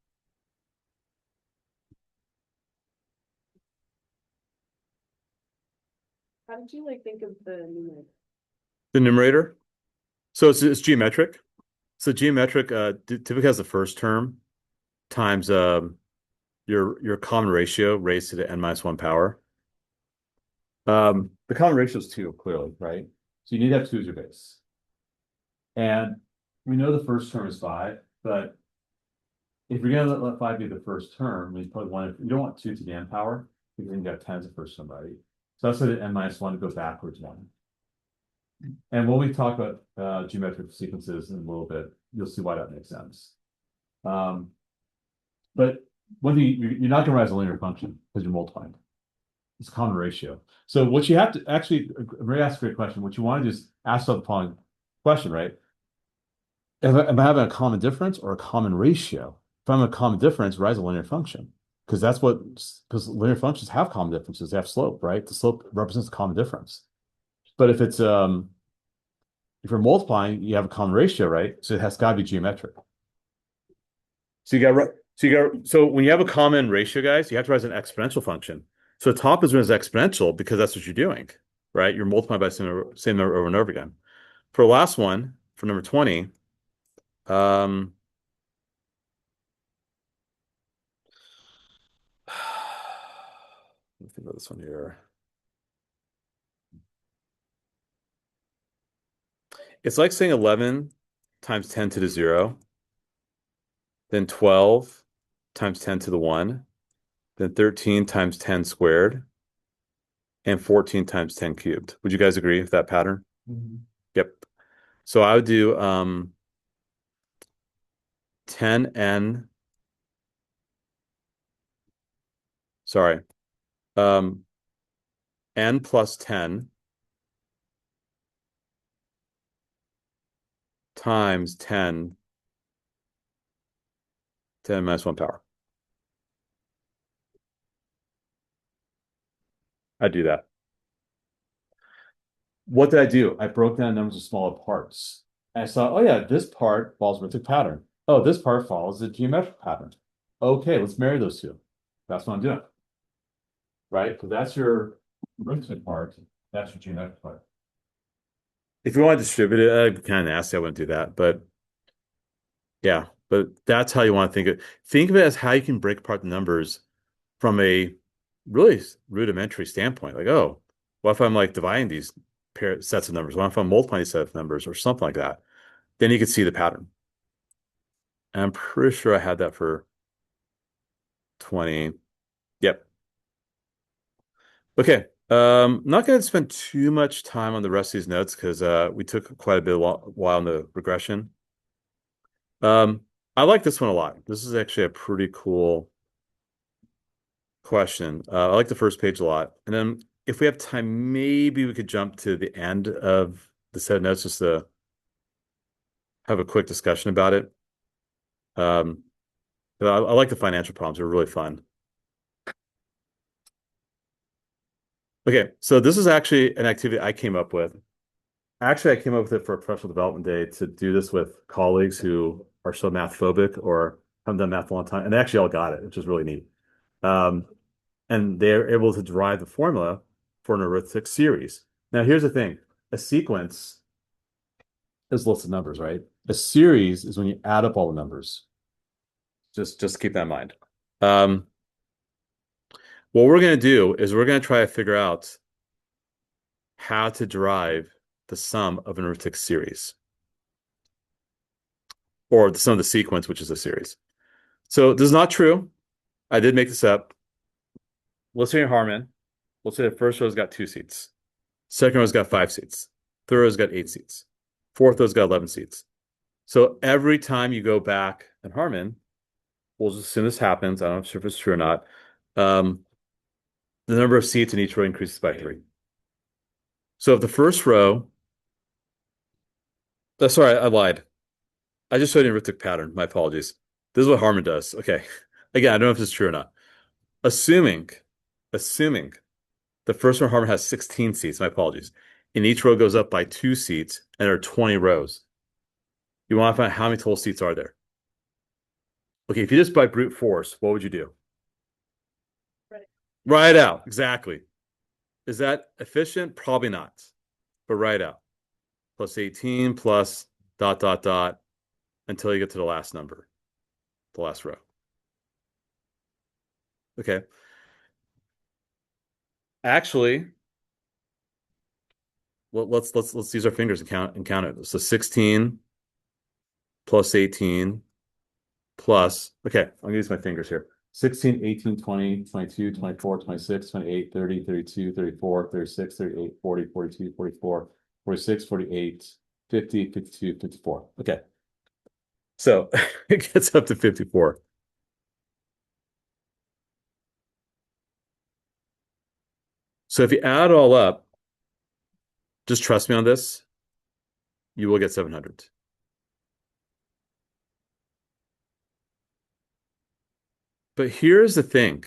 How did you like think of the numerator? The numerator. So it's geometric. So geometric typically has the first term times your common ratio raised to the n minus 1 power. The common ratio is 2, clearly, right? So you need to have 2 as your base. And we know the first term is 5, but if you're going to let 5 be the first term, you probably want you don't want 2 to the n power because then you got 10 as the first term, right? So that's why the n minus 1 goes backwards 1. And when we talk about geometric sequences in a little bit, you'll see why that makes sense. But one thing, you're not going to write as a linear function because you're multiplying. It's a common ratio. So what you have to actually, Ray asked a great question. What you want to do is ask the following question, right? Am I having a common difference or a common ratio? If I'm a common difference, write as a linear function. Because because linear functions have common differences. They have slope, right? The slope represents a common difference. But if you're multiplying, you have a common ratio, right? So it has got to be geometric. So when you have a common ratio, guys, you have to write as an exponential function. So the top is written as exponential because that's what you're doing, right? You're multiplying by same number over and over again. For the last one, for number 20, um, let me think about this one here. It's like saying 11 times 10 to the 0, then 12 times 10 to the 1, then 13 times 10 squared, and 14 times 10 cubed. Would you guys agree with that pattern? Mhm. Yep. So I would do 10n, sorry, um, n plus 10 times 10 minus 1 power. I do that. What did I do? I broke down numbers of smaller parts. And I saw, oh yeah, this part follows arithmetic pattern. Oh, this part follows the geometric pattern. Okay, let's marry those two. That's what I'm doing. Right? Because that's your arithmetic part. That's your geometric part. If you want to distribute it, I'd be kind of nasty. I wouldn't do that. But yeah, but that's how you want to think of it. Think of it as how you can break apart the numbers from a really rudimentary standpoint. Like, oh, what if I'm like dividing these sets of numbers? What if I'm multiplying these set of numbers or something like that? Then you can see the pattern. And I'm pretty sure I had that for 20. Yep. Okay. Not going to spend too much time on the rest of these notes because we took quite a bit while on the regression. Um, I like this one a lot. This is actually a pretty cool question. I like the first page a lot. And then if we have time, maybe we could jump to the end of the set of notes just to have a quick discussion about it. But I like the financial problems. They're really fun. Okay, so this is actually an activity I came up with. Actually, I came up with it for a professional development day to do this with colleagues who are so math phobic or haven't done math a long time, and they actually all got it, which is really neat. Um, and they're able to derive the formula for an arithmetic series. Now, here's the thing: a sequence is lots of numbers, right? A series is when you add up all the numbers. Just keep that in mind. Um, what we're going to do is we're going to try to figure out how to derive the sum of an arithmetic series, or the sum of the sequence, which is a series. So this is not true. I did make this up. Let's say Harmon. Let's say the first row's got 2 seats. Second row's got 5 seats. Third row's got 8 seats. Fourth row's got 11 seats. So every time you go back in Harmon, we'll just assume this happens. I don't know if it's true or not. Um, the number of seats in each row increases by 3. So if the first row, sorry, I lied. I just showed you an arithmetic pattern. My apologies. This is what Harmon does. Okay. Again, I don't know if this is true or not. Assuming the first row Harmon has 16 seats, my apologies, and each row goes up by 2 seats, and there are 20 rows. You want to find out how many total seats are there. Okay, if you just by brute force, what would you do? Write it out. Exactly. Is that efficient? Probably not. But write out. Plus 18 plus dot dot dot until you get to the last number, the last row. Okay. Actually, let's use our fingers and count it. So 16 plus 18 plus, okay, I'm gonna use my fingers here. 16, 18, 20, 22, 24, 26, 28, 30, 32, 34, 36, 38, 40, 42, 44, 46, 48, 50, 52, 54. Okay. So it gets up to 54. So if you add it all up, just trust me on this, you will get 700. But here's the thing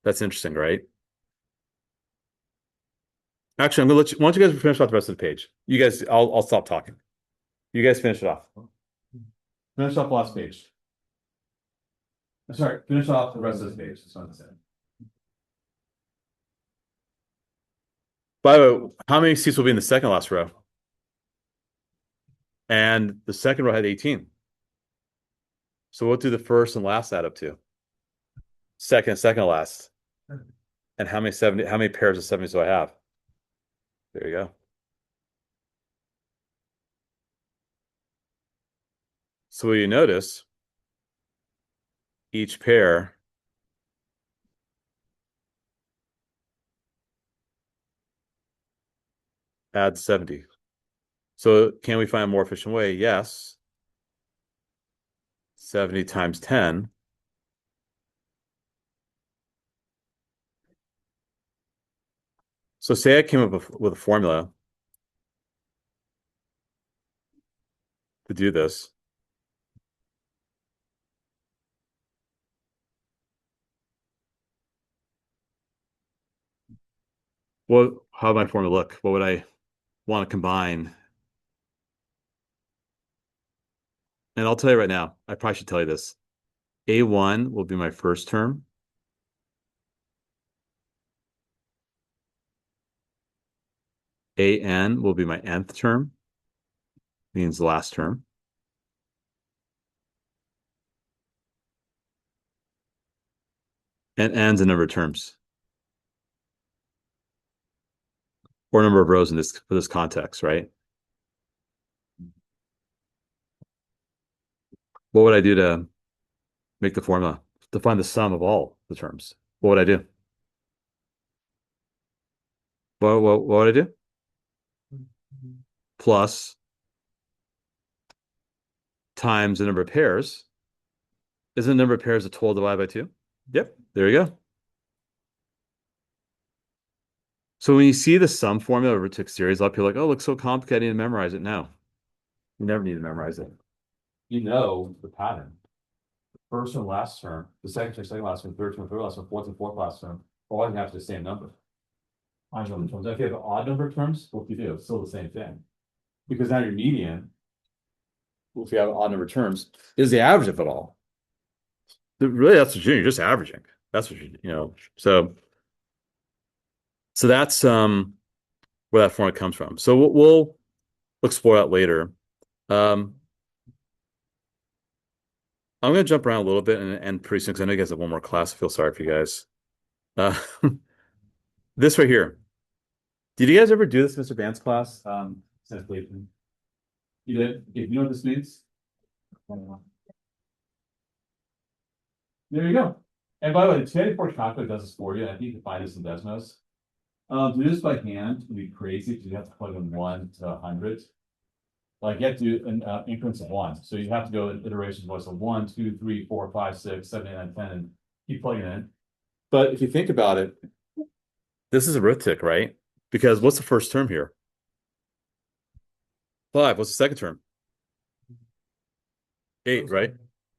that's interesting, right? Actually, I'm gonna let you. Why don't you guys finish off the rest of the page? You guys, I'll stop talking. You guys finish it off. Finish off the last page. Sorry, finish off the rest of this page. That's what I'm saying. By the way, how many seats will be in the second last row? And the second row had 18. So what do the first and last add up to? Second to last. And how many pairs of 70s do I have? There you go. So what you notice each pair adds 70. So can we find a more efficient way? Yes. 70 times 10. So say I came up with a formula to do this. Well, how would my formula look? What would I want to combine? And I'll tell you right now, I probably should tell you this. A1 will be my first term. AN will be my nth term, means the last term. And n's a number of terms or number of rows in this for this context, right? What would I do to make the formula to find the sum of all the terms? What would I do? What would I do? Plus times the number of pairs. Isn't the number of pairs a total divided by 2? Yep, there you go. So when you see the sum formula over tick series, a lot of people are like, oh, it looks so complicated, I need to memorize it. No, you never need to memorize it. You know the pattern. First and last term, the second term, second last term, third term, third last term, fourth and fourth last term, all you have to the same number. Odd number of terms. If you have an odd number of terms, what do you do? It's still the same thing. Because now your median, if you have an odd number of terms, is the average of it all. Really, that's what you're just averaging. That's what so that's where that formula comes from. So we'll explore that later. I'm gonna jump around a little bit and end pretty soon because I know you guys have one more class. I feel sorry for you guys. Uh, this right here. Did you guys ever do this, Mr. Band's class? You did? If you know what this means? There you go. And by the way, the 294 calculator does this for you. I think you can find this in Desmos. Do this by hand would be crazy because you have to plug in 1 to 100. Like you have to do an increments of 1. So you have to go in iterations of 1, 2, 3, 4, 5, 6, 7, 8, 9, 10, and keep plugging in. But if you think about it, this is arithmetic, right? Because what's the first term here? 5. What's the second term? 8, right?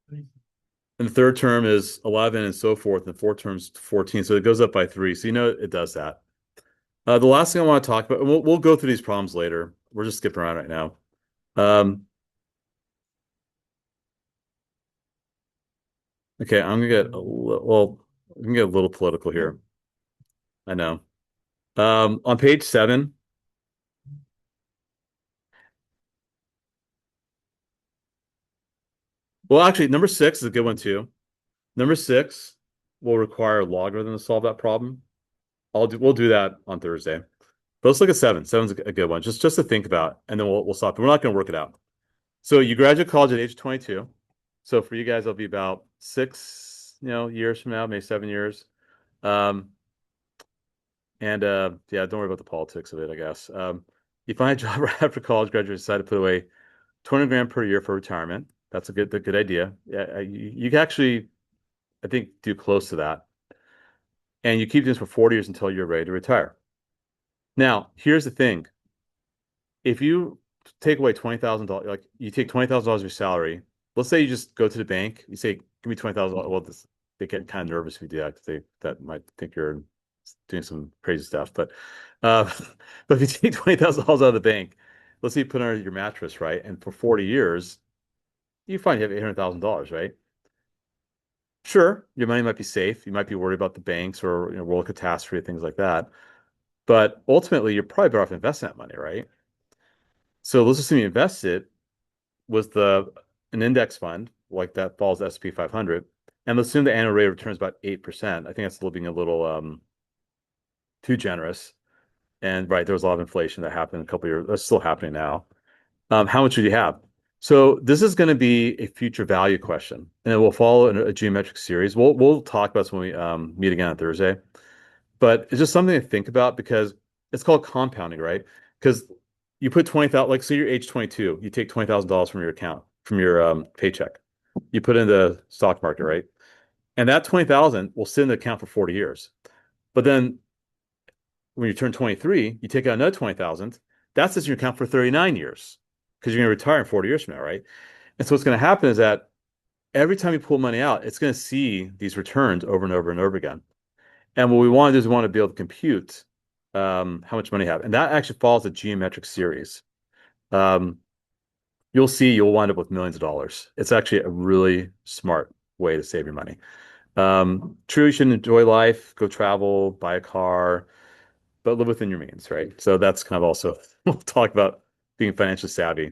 And the third term is 11 and so forth, and the fourth term is 14. So it goes up by 3. So you know it does that. The last thing I want to talk about, we'll go through these problems later. We're just skipping around right now. Okay, I'm gonna get I'm gonna get a little political here. I know. On page 7, well, actually, number 6 is a good one too. Number 6 will require a logarithm to solve that problem. We'll do that on Thursday. But let's look at 7. 7's a good one, just to think about, and then we'll stop. We're not going to work it out. So you graduate college at age 22. So for you guys, it'll be about 6, years from now, maybe 7 years. Yeah, don't worry about the politics of it, I guess. You find a job right after college, graduate, decide to put away 20 grand per year for retirement. That's a good idea. Yeah, you can actually, I think, do close to that. And you keep this for 40 years until you're ready to retire. Now, here's the thing. If you take away $20,000, like you take $20,000 of your salary, let's say you just go to the bank, you say, give me $20,000. Well, they get kind of nervous if you do that because that might think you're doing some crazy stuff. But but if you take $20,000 out of the bank, let's say you put it under your mattress, right? And for 40 years, you find you have $800,000, right? Sure, your money might be safe. You might be worried about the banks or world catastrophe, things like that. But ultimately, you're probably better off investing that money, right? So let's assume you invest it with an index fund like that follows S&P 500, and let's assume the annual rate of return is about 8%. I think that's being a little too generous. And right, there was a lot of inflation that happened a couple of years. That's still happening now. How much would you have? So this is going to be a future value question, and it will follow a geometric series. We'll talk about this when we meet again on Thursday. But it's just something to think about because it's called compounding, right? Because you put 20,000, like, so you're age 22, you take $20,000 from your account, from your paycheck. You put in the stock market, right? And that 20,000 will sit in the account for 40 years. But then when you turn 23, you take out another 20,000. That's in your account for 39 years because you're going to retire in 40 years from now, right? And so what's going to happen is that every time you pull money out, it's going to see these returns over and over and over again. And what we want to do is we want to be able to compute how much money you have. And that actually follows a geometric series. Um, you'll see you'll wind up with millions of dollars. It's actually a really smart way to save your money. True, you should enjoy life, go travel, buy a car, but live within your means, right? So that's kind of also, we'll talk about being financially savvy.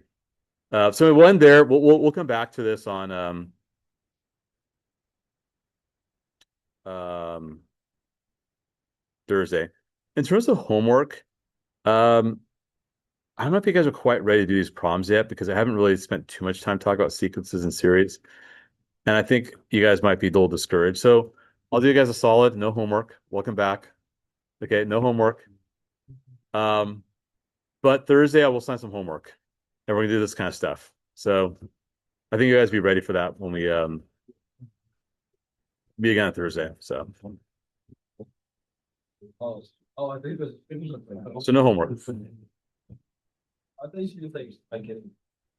So we'll end there. We'll come back to this on um, Thursday. In terms of homework, I don't know if you guys are quite ready to do these problems yet because I haven't really spent too much time talking about sequences and series. And I think you guys might be a little discouraged. So I'll do you guys a solid, no homework. Welcome back. Okay, no homework. Um, but Thursday I will send some homework and we're gonna do this kind of stuff. So I think you guys be ready for that when we meet again on Thursday. So I think it was no homework. I think you think I can